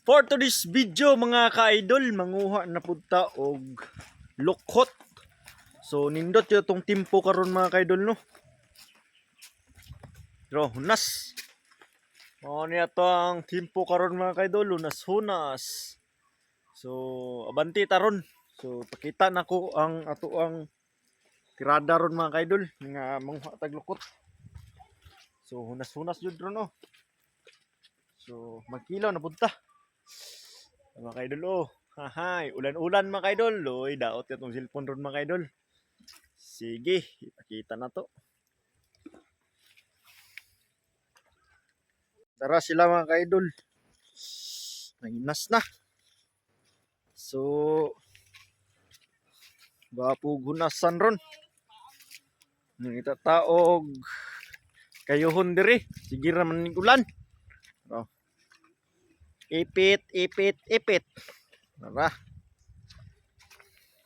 For today's video mga ka-idol, manguha na punta og lukot. So nindot yo tong timpo karon mga ka-idol no. Pero hunas. Mao niya tong timpo karon mga ka-idol, hunas. So abanti taron. So pakita nako ang ato ang tirada ron mga ka-idol nga manguha tag lukot. So hunas-hunas jud ron no. So magkilaw na punta. Mga kaidol oh. Hahay, ulan-ulan mga kaidol. Loy, daot itong cellphone ron mga kaidol. Sige, ipakita na to. Tara sila mga kaidol. Nanginas na. So, bapog hunasan ron. Nang itataog kayuhon diri. Sige raman ning ulan. Oh. Ipit, ipit, ipit. Tara.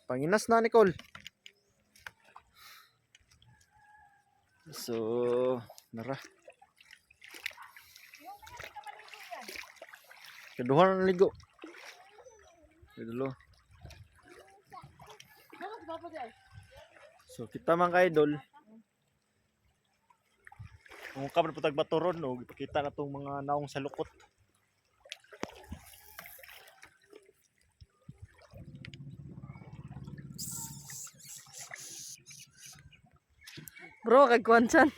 Panginas na, Nicole. So, tara. Keduhan na ligo. Kedulo. So, kita mga ka-idol. Ang ukap na putag baturon, no? Ipakita na itong mga naong sa lukot. Bro, kay Kwansan.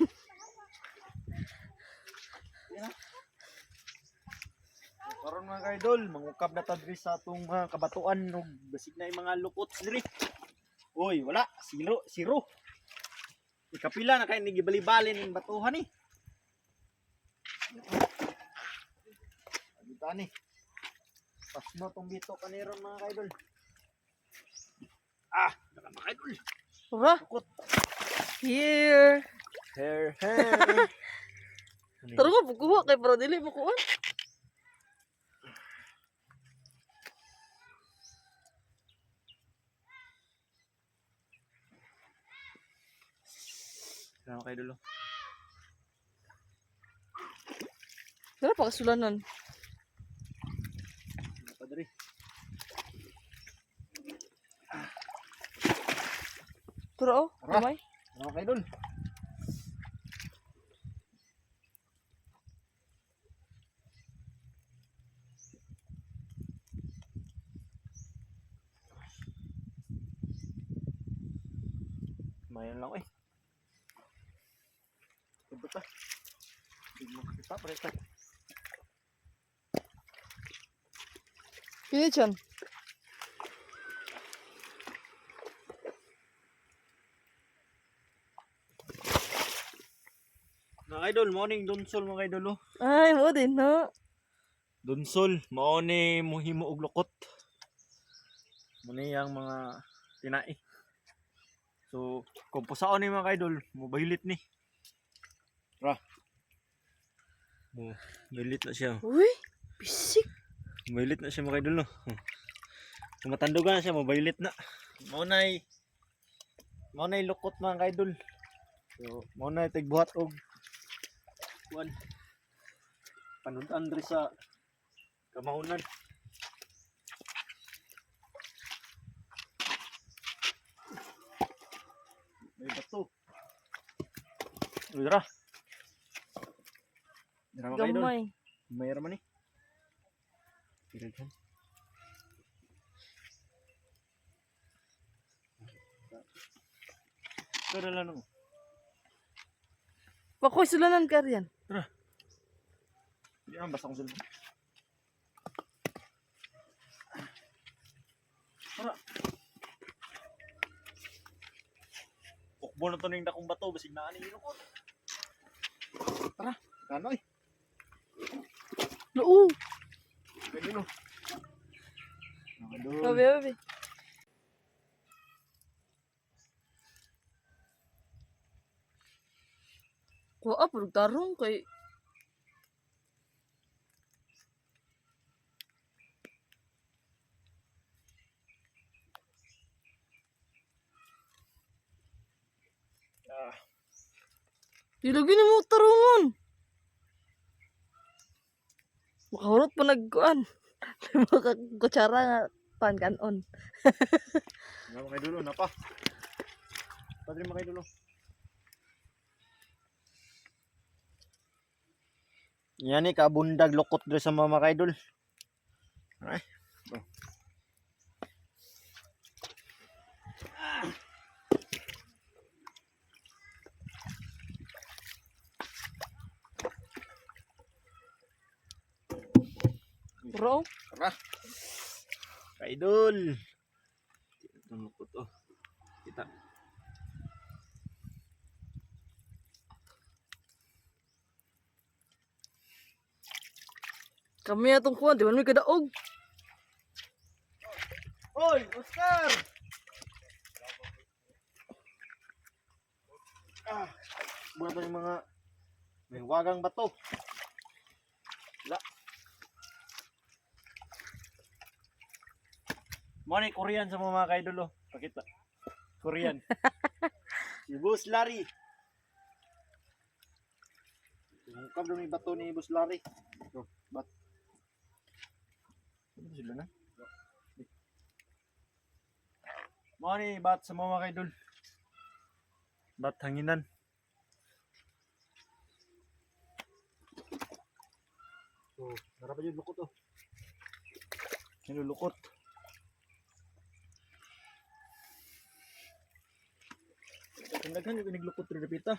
Karon mga ka-idol, mangukap na ta diri sa atong mga kabatuan no basig na yung mga lukot diri. Oy, wala, zero. Ikapila na kay ni gibali-bali ning batuhan ni. Dito ni. Pas mo tong bito kaniron mga ka-idol. Naka mga ka-idol. Bro, Lukot. here. Hair. Taro ko, pagkuha kay bro, dili mo kuha. Mga ka-idol. Pero pakasulanan. Pa diri. Pero oh, Tara. kamay. Mga ka-idol. Mayan lang eh. Ito ta. Hindi mo kita pareta. Kini dyan. Mga idol, morning donsol mga idol oh. Ay, mo din, no? Donsol, mao ni mohimo og lukot. Muni yang mga tinai. So, kung pusaon ni mga idol, mobahilit ni. Ra. Mobahilit na siya. Uy, bisik. Mobahilit na siya mga idol no. Kung matandugan na siya, mobahilit na. Mao nay lukot mga idol. So, mao nay tigbuhat og kuan. Panudan diri sa kamahunan. May bato. Uy, dara. Dara mga idol. Gamay. May raman ni. Tigil dyan. Ito na lang. Pakoy sulanan ka riyan. Hindi naman basta kong sulbo. Tara. Pukbo na ito na yung dakong bato. Basig na aning ilukot. Tara. Kano eh. Oo. Pwede no. Nakadol. Babi, babi. Kuha, purog tarong kay... Dilagin mo tarongon. Makahurot pa nagkuan. Mga kutsara nga pan kanon. Nga mga idol, napa. Padre mga idol. Yan ni kabundag lokot dre sa mga idol. Ay. Oh. Bro, Tara. Kaidol. Ito lukot oh. Kita. kami atong kuan, di man may kadaog. Oy, Oscar. Ah, buhat yung mga may wagang bato. La. Mo ni Korean sa mga kaidol oh. Pakita. Korean. Si Boss Larry. Mukha daw may bato ni Boss Larry. Oh, bat. Ano sila na? Mo ni bat sa mga kaidol. Bat hanginan. Oh, narapa yung lukot oh. Ano lukot? Tandaghan yung pinaglukot rin na pita.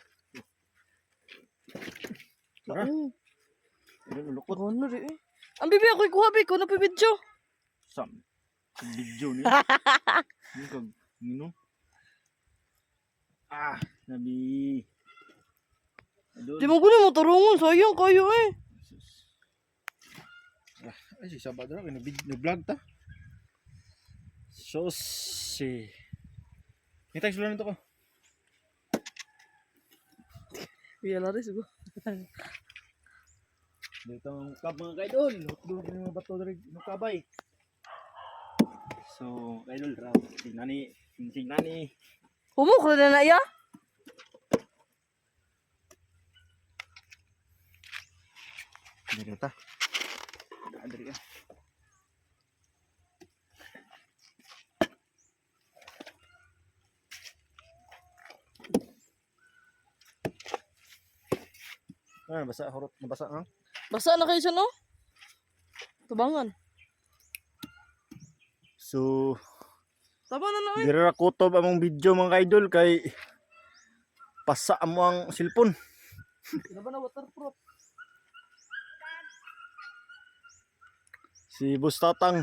Tara. Oo. Ano lukot? Gono ri eh. Ang bibi ako'y kuha bi ko na pibidyo. Sam. Sa video niya. Ano kag ngino? Ah, nabi. Adol. Di mo kuno mo turungon, sayang kayo eh. Ay, si Sabadra, nag-vlog ta. So, si... Ngitag sila nito ko. Iya lari sugo. Dito ang kab mga kaidol. Hotdog ng mga bato dari kabay. So, kaidol, raw. Tingnan ni. Humok na na iya. Dito ta. Adri ah. Ah, basa horot, nabasa ang. Basa na kayo siya no? Tubangan. So, Tama na na eh. dira kutob among video mga kaidol kay pasa mo ang cellphone. Ano ba na waterproof? Si Boss Tatang